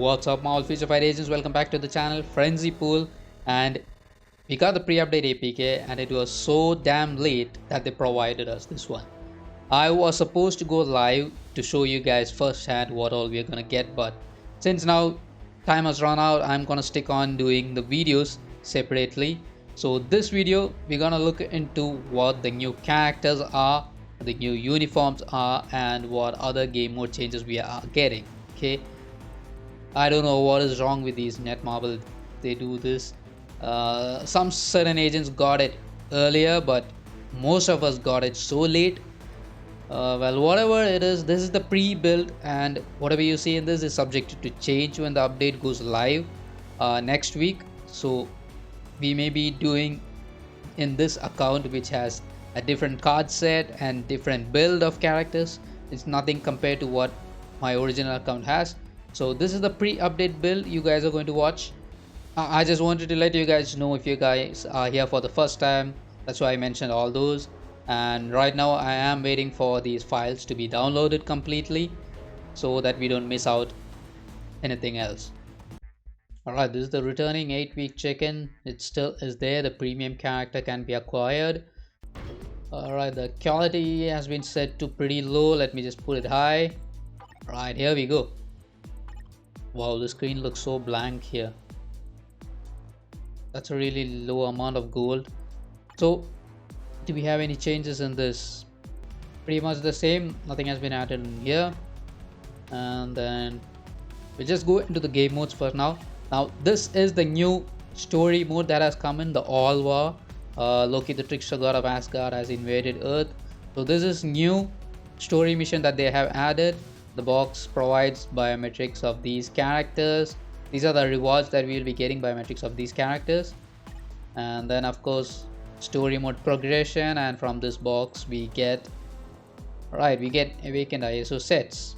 What's up, my future fight agents? Welcome back to the channel Frenzypool, and we got the pre-update APK, and it was so damn late that they provided us this one. I was supposed to go live to show you guys firsthand what all we're gonna get, but since now time has run out, I'm gonna stick on doing the videos separately. So this video we're gonna look into what the new characters are, the new uniforms are, and what other game mode changes we are getting. Okay, I don't know what is wrong with these Netmarble. They do this. Some certain agents got it earlier, but most of us got it so late. Well, whatever it is, this is the pre-build, and whatever you see in this is subject to change when the update goes live next week. So we may be doing in this account, which has a different card set and different build of characters. It's nothing compared to what my original account has. So this is the pre-update build you guys are going to watch. I just wanted to let you guys know if you guys are here for the first time. That's why I mentioned all those. And right now I am waiting for these files to be downloaded completely so that we don't miss out anything else. Alright, this is the returning 8-week check-in. It still is there. The premium character can be acquired. Alright, the quality has been set to pretty low. Let me just put it high. Right, here we go. Wow, the screen looks so blank here. That's a really low amount of gold. So do we have any changes in this? Pretty much the same. Nothing has been added in here. And then we just go into the game modes for now. Now this is the new story mode that has come in, the All War. Loki the trickster god of Asgard has invaded Earth. So this is new story mission that they have added. The box provides biometrics of these characters. These are the rewards that we will be getting, biometrics of these characters. And then of course story mode progression, and from this box we get awakened ISO sets.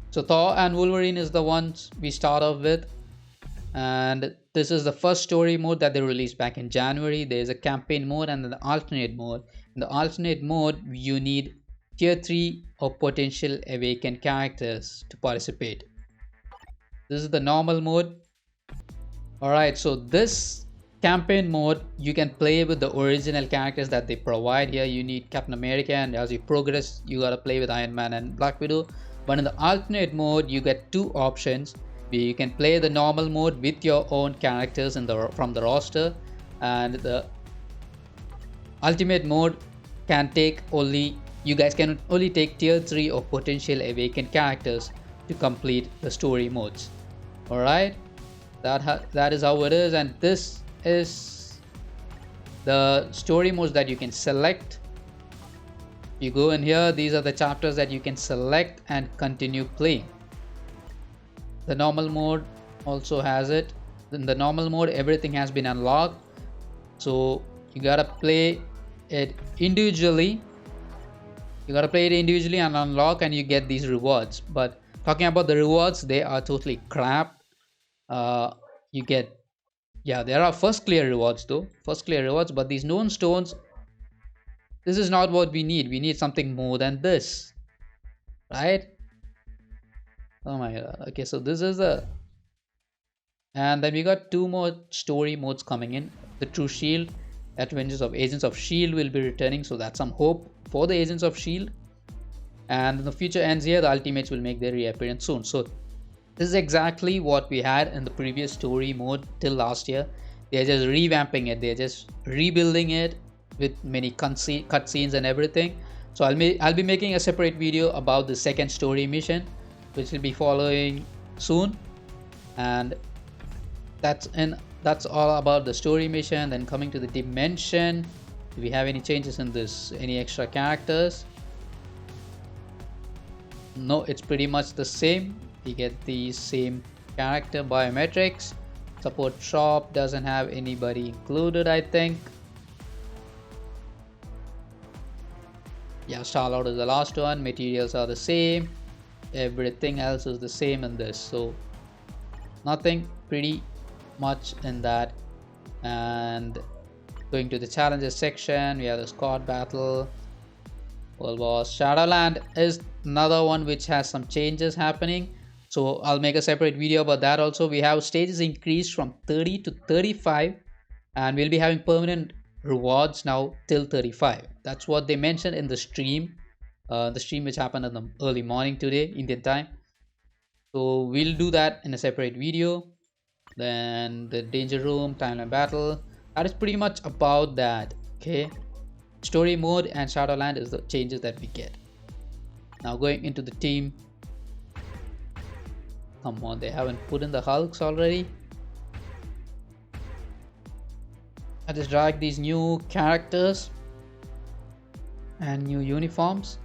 So Thor and Wolverine is the ones we start off with, and this is the first story mode that they released back in January. There is a campaign mode and then the alternate mode. In the alternate mode you need tier 3 or potential awakened characters to participate. This is the normal mode. Alright, so this campaign mode you can play with the original characters that they provide. Here you need Captain America, and as you progress you gotta play with Iron Man and Black Widow. But in the alternate mode you get two options, where you can play the normal mode with your own characters from the roster, and the ultimate mode can take only, you guys can only take tier 3 or potential awakened characters to complete the story modes. Alright, that is how it is, and this is the story modes that you can select. You go in here, these are the chapters that you can select and continue playing. The normal mode also has it. In the normal mode everything has been unlocked, so you gotta play it individually. And unlock, and you get these rewards. But talking about the rewards, they are totally crap. You get, there are first clear rewards though, but these known stones, this is not what we need. We need something more than this, right? Oh my god. Okay, so this is and then we got two more story modes coming in. The True Shield, Avengers of Agents of Shield will be returning, so that's some hope for the Agents of Shield. And in the future ends here, the Ultimates will make their reappearance soon. So this is exactly what we had in the previous story mode till last year. They're just revamping it, they're just rebuilding it with many cutscenes and everything. So I'll be making a separate video about the second story mission, which will be following soon. And that's all about the story mission. Then coming to the dimension, do we have any changes in this? Any extra characters? No, it's pretty much the same. We get the same character biometrics. Support shop doesn't have anybody included, I think. Yeah, Star-Lord is the last one. Materials are the same. Everything else is the same in this, so nothing pretty much in that. And going to the challenges section, we have the squad battle, world boss. Shadowland is another one which has some changes happening. So I'll make a separate video about that also. We have stages increased from 30 to 35, and we'll be having permanent rewards now till 35. That's what they mentioned in the stream which happened in the early morning today, Indian time. So we'll do that in a separate video. Then the danger room, timeline battle, that is pretty much about that. Okay, story mode and Shadowland is the changes that we get. Now going into the team. Come on, they haven't put in the Hulks already. I just drag these new characters and new uniforms.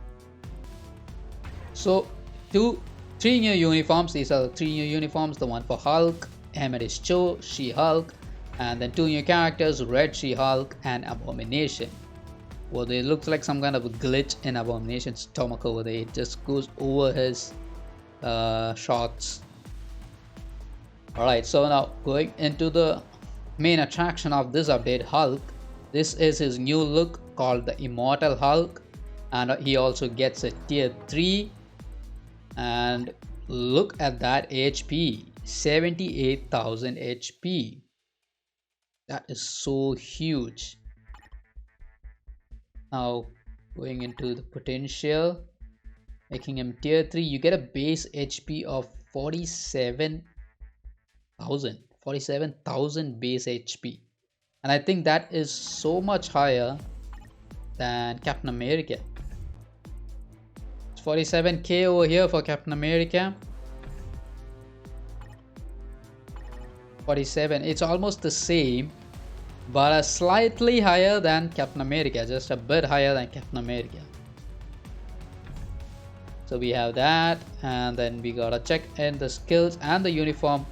So three new uniforms. These are the three new uniforms. The one for Hulk, Amethyst Cho, She-Hulk, and then two new characters, Red She-Hulk and Abomination. Well, it looks like some kind of a glitch in Abomination's stomach over there. It just goes over his shots. Alright, so now going into the main attraction of this update, Hulk. This is his new look called the Immortal Hulk, and he also gets a tier 3. And look at that HP, 78,000 HP. That is so huge. Now going into the potential, making him tier 3, you get a base HP of 47,000 base HP, and I think that is so much higher than Captain America. It's 47k over here for Captain America. 47, it's almost the same, but a slightly higher than Captain America, just a bit higher than Captain America. So we have that, and then we gotta check in the skills and the uniform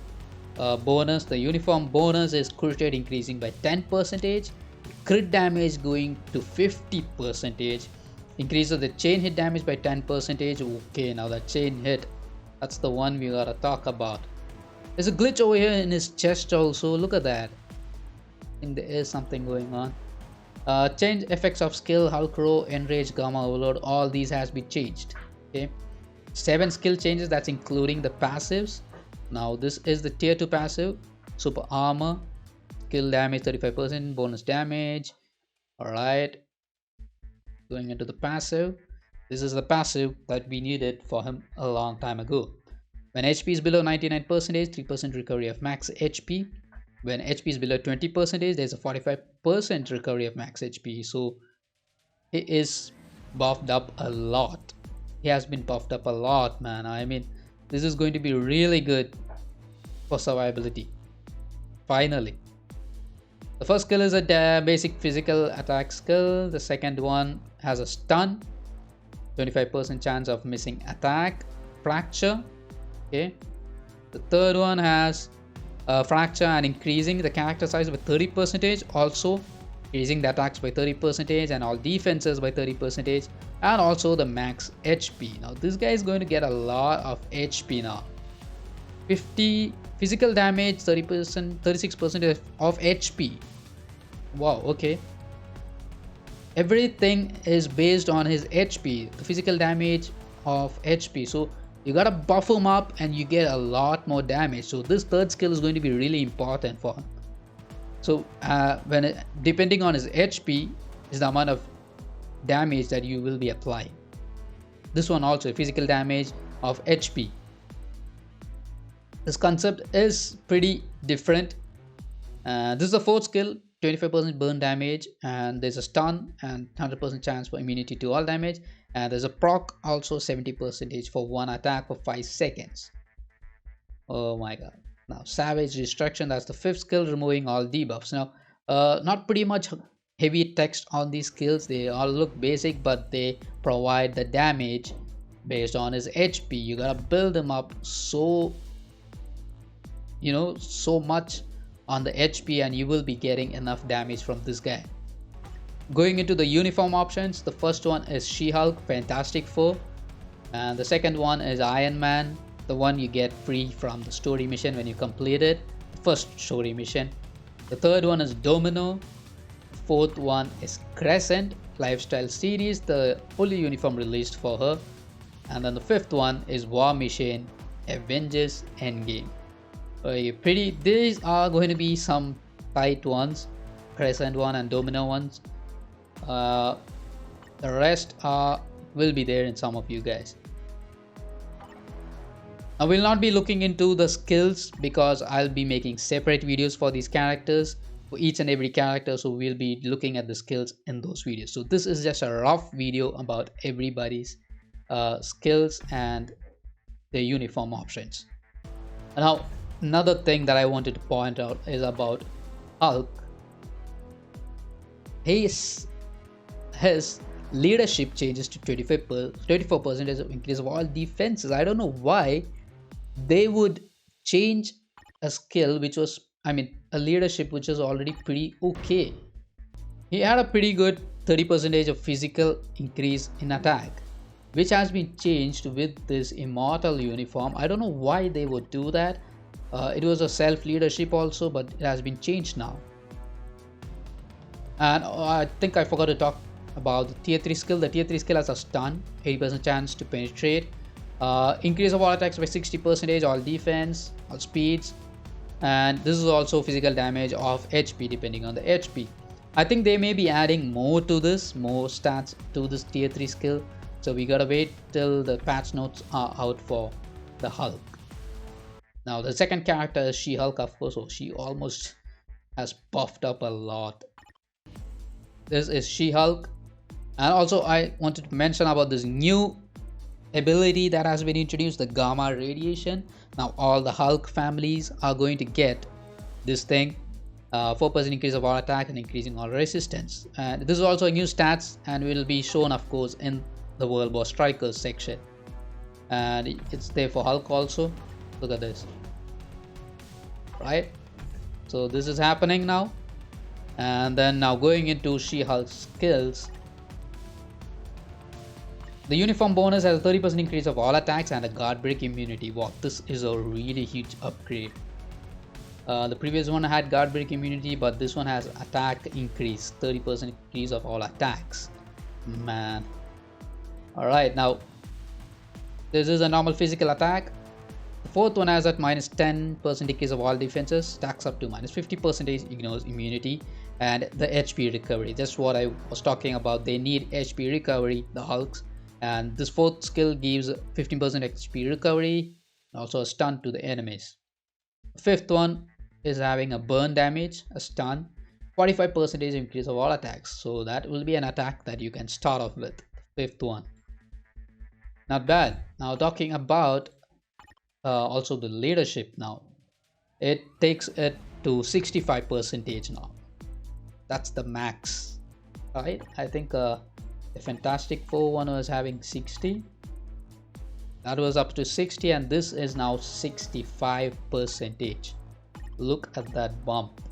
bonus. The uniform bonus is crit rate increasing by 10%, crit damage going to 50%, increases the chain hit damage by 10%. Okay, now the chain hit, that's the one we gotta talk about. There's a glitch over here in his chest also. Look at that. I think there is something going on. Change effects of skill, Hulk Row, Enrage, Gamma Overload, all these has been changed. Okay, 7 skill changes, that's including the passives. Now this is the tier 2 passive, super armor, skill damage 35%, bonus damage. Alright, going into the passive. This is the passive that we needed for him a long time ago. When HP is below 99%, 3% recovery of max HP. When HP is below 20%, there's a 45% recovery of max HP. So he is buffed up a lot. He has been buffed up a lot, man. I mean, this is going to be really good for survivability. Finally, the first skill is a basic physical attack skill. The second one has a stun, 25% chance of missing attack, fracture. Okay, the third one has fracture and increasing the character size by 30%, also increasing the attacks by 30% and all defenses by 30%, and also the max HP. Now this guy is going to get a lot of HP now. 50 physical damage, 30%, 36% of HP. Wow, okay. Everything is based on his HP, the physical damage of HP. So you gotta buff him up and you get a lot more damage. So this third skill is going to be really important for him. So depending on his HP is the amount of damage that you will be applying. This one also physical damage of HP. This concept is pretty different. This is the fourth skill, 25% burn damage, and there's a stun and 100% chance for immunity to all damage, and there's a proc also 70% for one attack for 5 seconds. Oh my god. Now savage destruction, that's the fifth skill, removing all debuffs. Now not pretty much heavy text on these skills, they all look basic, but they provide the damage based on his HP. You gotta build him up so much on the HP, and you will be getting enough damage from this guy. Going into the uniform options, the first one is She-Hulk, Fantastic Four, and the second one is Iron Man, the one you get free from the story mission when you complete it, the first story mission. The third one is Domino. The fourth one is Crescent Lifestyle Series, the fully uniform released for her. And then the fifth one is War Machine, Avengers Endgame. These are going to be some tight ones, Crescent one and Domino ones. Uh, the rest will be there in some of you guys. I will not be looking into the skills because I'll be making separate videos for these characters, for each and every character, so we'll be looking at the skills in those videos. So this is just a rough video about everybody's skills and their uniform options. Now, another thing that I wanted to point out is about Hulk. His leadership changes to 24% as an increase of all defenses. I don't know why they would change a skill which was, a leadership which was already pretty okay. He had a pretty good 30% of physical increase in attack, which has been changed with this immortal uniform. I don't know why they would do that. It was a self leadership also, but it has been changed now. And I think I forgot to talk about the tier 3 skill. The tier 3 skill has a stun, 80% chance to penetrate, increase of all attacks by 60%, all defense, all speeds, and this is also physical damage of HP depending on the HP. I think they may be adding more to this, more stats to this tier 3 skill, so we gotta wait till the patch notes are out for the Hulk. Now the second character is She-Hulk, of course. So she almost has buffed up a lot. This is She-Hulk. And also I wanted to mention about this new ability that has been introduced, the gamma radiation. Now all the Hulk families are going to get this thing, 4% increase of all attack and increasing all resistance. And this is also a new stats and will be shown, of course, in the World War Strikers section. And it's there for Hulk also. Look at this, right? So this is happening now. And then now going into She-Hulk's skills, the uniform bonus has a 30% increase of all attacks and a guard break immunity. Wow, this is a really huge upgrade. The previous one had guard break immunity, but this one has attack increase, 30% increase of all attacks. Man. Alright, now this is a normal physical attack. The fourth one has at minus 10% decrease of all defenses, stacks up to minus 50%, ignores immunity, and the HP recovery. That's what I was talking about. They need HP recovery, the Hulks. And this fourth skill gives 15% HP recovery, also a stun to the enemies. The fifth one is having a burn damage, a stun, 45% increase of all attacks. So that will be an attack that you can start off with. Fifth one, not bad. Now talking about also the leadership, now it takes it to 65% now. That's the max, right? I think the Fantastic Four one was having 60, that was up to 60, and this is now 65%. Look at that bump.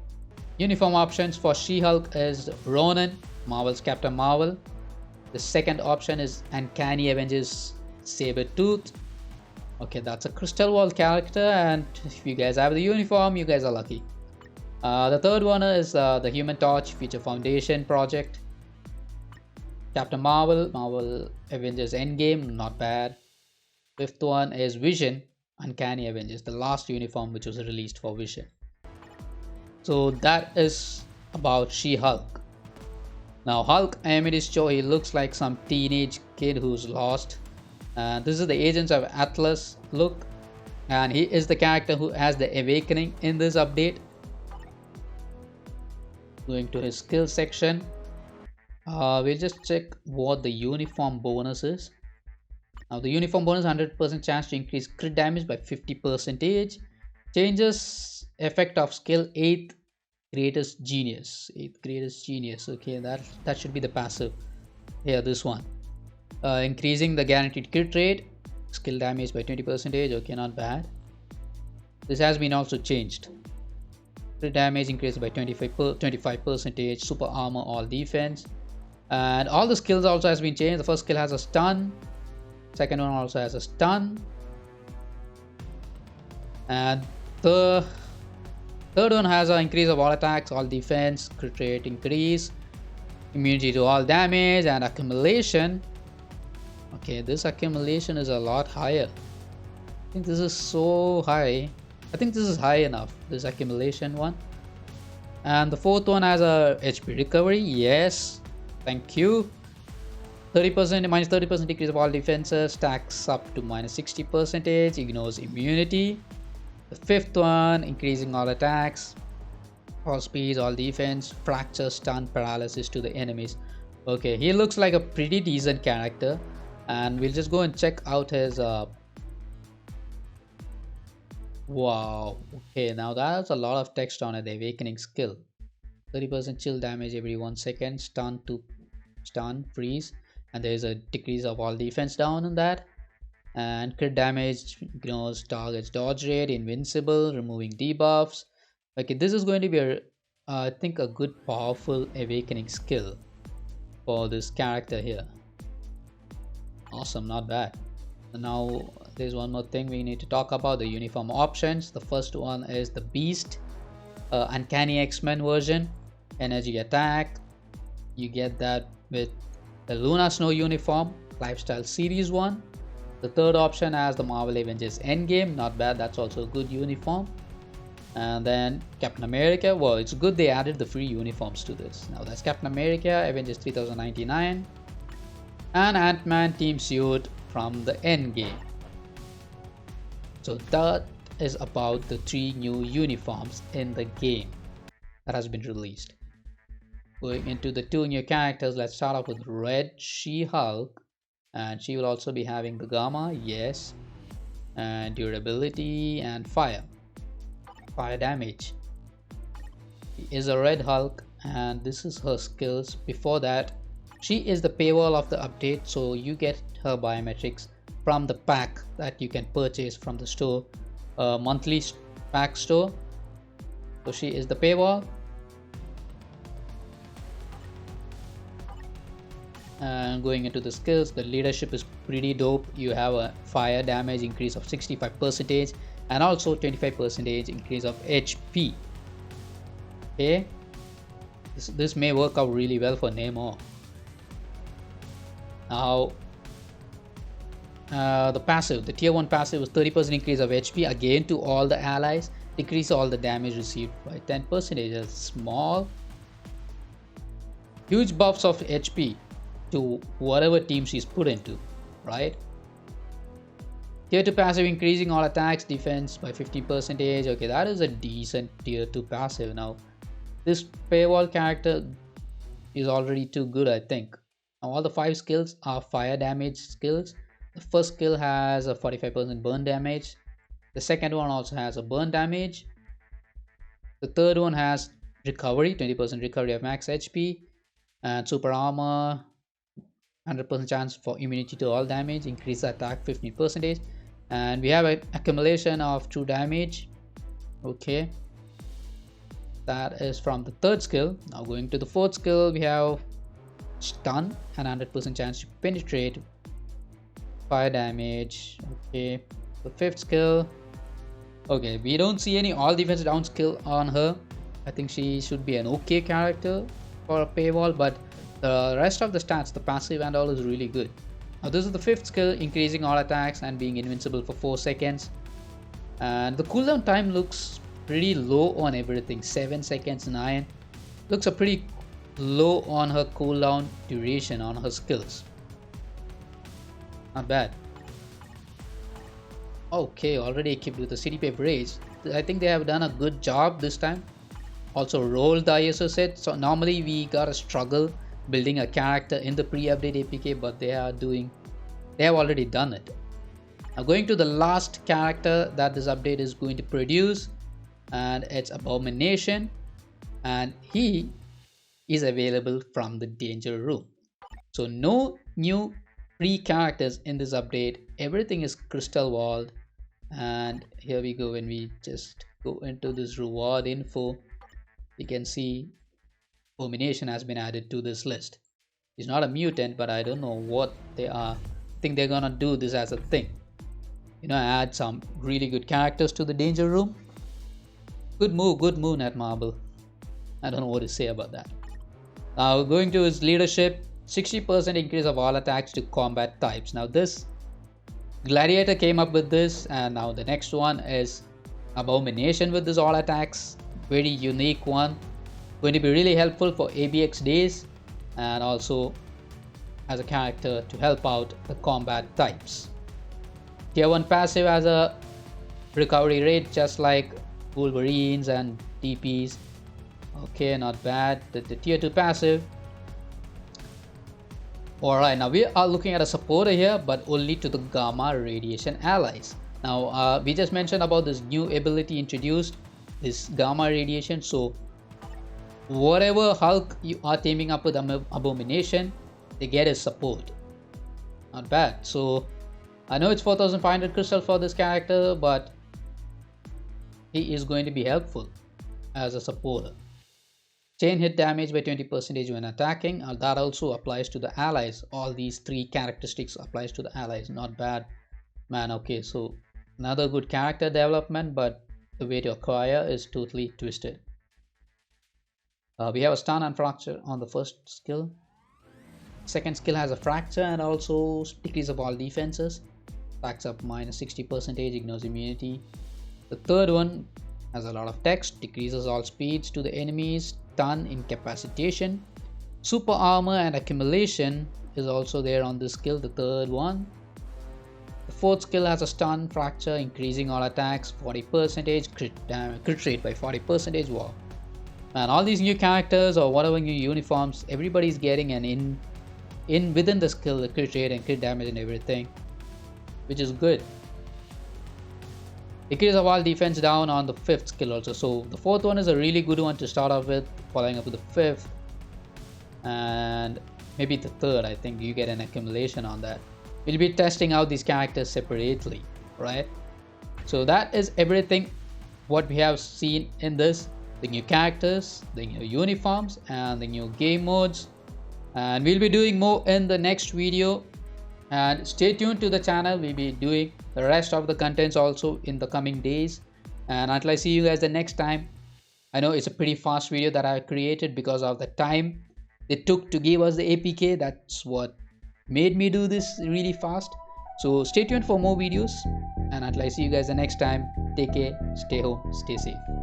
Uniform options for She-Hulk is Ronin, Marvel's Captain Marvel. The second option is Uncanny Avengers Sabretooth. Okay, that's a Crystal Wall character, and if you guys have the uniform, you guys are lucky. The third one is the Human Torch Future Foundation project. Captain Marvel, Marvel Avengers Endgame, not bad. Fifth one is Vision, Uncanny Avengers, the last uniform which was released for Vision. So that is about She-Hulk. Now Hulk, Amidis Cho, he looks like some teenage kid who's lost. This is the Agents of Atlas look, and he is the character who has the awakening in this update. Going to his skill section, we'll just check what the uniform bonus is. Now the uniform bonus, 100% chance to increase crit damage by 50%, changes effect of skill 8th greatest genius. Okay, that should be the passive. Yeah, this one, increasing the guaranteed crit rate, skill damage by 20%. Okay, not bad. This has been also changed. Crit damage increased by 25%, super armor, all defense, and all the skills also has been changed. The first skill has a stun, second one also has a stun, and the third one has an increase of all attacks, all defense, crit rate increase, immunity to all damage, and accumulation. Okay, this accumulation is a lot higher. think this is so high. I think this is high enough, this accumulation one. And the fourth one has a HP recovery. Yes, thank you. 30% minus 30% decrease of all defenses, stacks up to minus 60%, ignores immunity. The fifth one, increasing all attacks, all speeds, all defense, fracture, stun, paralysis to the enemies. Okay, he looks like a pretty decent character, and we'll just go and check out his wow. Okay, now that's a lot of text on it. The awakening skill, 30% chill damage every 1 second, stun to stun, freeze, and there's a decrease of all defense down on that. And crit damage, ignores target's dodge rate, invincible, removing debuffs. Okay, this is going to be a I think a good powerful awakening skill for this character here. Awesome, not bad. Now there's one more thing we need to talk about, the uniform options. The first one is the beast, uncanny X-Men version, energy attack. You get that with the Luna Snow uniform, lifestyle series one. The third option has the Marvel Avengers Endgame, not bad, that's also a good uniform. And then Captain America, well, it's good they added the free uniforms to this. Now that's Captain America, Avengers 3099, and Ant-Man team suit from the Endgame. So that is about the 3 new uniforms in the game that has been released. Going into the 2 new characters, let's start off with Red She-Hulk, and she will also be having the Gamma, yes, and durability and fire damage. She is a Red Hulk, and this is her skills. Before that, she is the paywall of the update, so you get her biometrics from the pack that you can purchase from the store, monthly pack store. So she is the paywall. And going into the skills, the leadership is pretty dope. You have a fire damage increase of 65% and also 25% increase of HP. Okay, this may work out really well for Namor. Now the passive, the tier 1 passive is 30% increase of HP again to all the allies, decrease all the damage received by 10%. That's small. Huge buffs of HP to whatever team she's put into, right? Tier 2 passive, increasing all attacks, defense by 50%. Okay, that is a decent tier 2 passive. Now this paywall character is already too good, I think. Now all the 5 skills are fire damage skills. The first skill has a 45% burn damage. The second one also has a burn damage. The third one has recovery, 20% recovery of max HP, and super armor, 100% chance for immunity to all damage, increase attack 15%, and we have an accumulation of true damage. Okay, that is from the third skill. Now going to the fourth skill, we have stun and 100% chance to penetrate, fire damage. Okay, the fifth skill, okay, we don't see any all defense down skill on her. I think she should be an okay character for a paywall, but the rest of the stats, the passive and all, is really good. Now this is the fifth skill, increasing all attacks and being invincible for 4 seconds. And the cooldown time looks pretty low on everything, 7 seconds, 9. Looks a pretty low on her cooldown duration on her skills. Not bad. Okay, already equipped with the CDP Rage. I think they have done a good job this time. Also rolled the ISO set. So normally we gotta struggle building a character in the pre-update APK, but they have already done it. Now going to the last character that this update is going to produce, and it's Abomination, and he is available from the Danger Room. So no new free characters in this update, everything is crystal walled. And here we go, when we just go into this reward info, you can see Abomination has been added to this list. He's not a mutant, but I don't know what they are. I think they're gonna do this as a thing, you know, add some really good characters to the Danger Room. Good move, Netmarble. I don't know what to say about that. Now going to his leadership, 60% increase of all attacks to combat types. Now this Gladiator came up with this, and now the next one is Abomination with this all attacks. Very unique one. Going to be really helpful for ABX days, and also as a character to help out the combat types. Tier 1 passive has a recovery rate just like Wolverines and DPs. Okay, not bad. The tier 2 passive. Alright, now we are looking at a supporter here, but only to the gamma radiation allies. Now, we just mentioned about this new ability introduced, this gamma radiation. So, whatever Hulk you are teaming up with Abomination, they get his support. Not bad. So, I know it's 4500 crystal for this character, but he is going to be helpful as a supporter. Chain hit damage by 20% when attacking, and that also applies to the allies. All these three characteristics applies to the allies. Not bad, man. Okay, so another good character development, but the way to acquire is totally twisted. We have a stun and fracture on the first skill. Second skill has a fracture and also decrease of all defenses. Stacks up minus 60%, ignores immunity. The third one has a lot of text, decreases all speeds to the enemies, stun, incapacitation. Super armor and accumulation is also there on this skill, the third one. The fourth skill has a stun, fracture, increasing all attacks, 40%, crit rate by 40%. Wow. And all these new characters or whatever new uniforms, everybody's getting an within the skill, the crit rate and crit damage and everything, which is good. Decrease of all defense down on the fifth skill also. So the fourth one is a really good one to start off with, following up with the fifth and maybe the third. I think you get an accumulation on that. We'll be testing out these characters separately, right? So that is everything what we have seen in this. The new characters, the new uniforms and the new game modes, and we'll be doing more in the next video. And stay tuned to the channel, we'll be doing the rest of the contents also in the coming days. And until I see you guys the next time, I know it's a pretty fast video that I created because of the time they took to give us the APK. That's what made me do this really fast. So stay tuned for more videos, and until I see you guys the next time, take care, stay home, stay safe.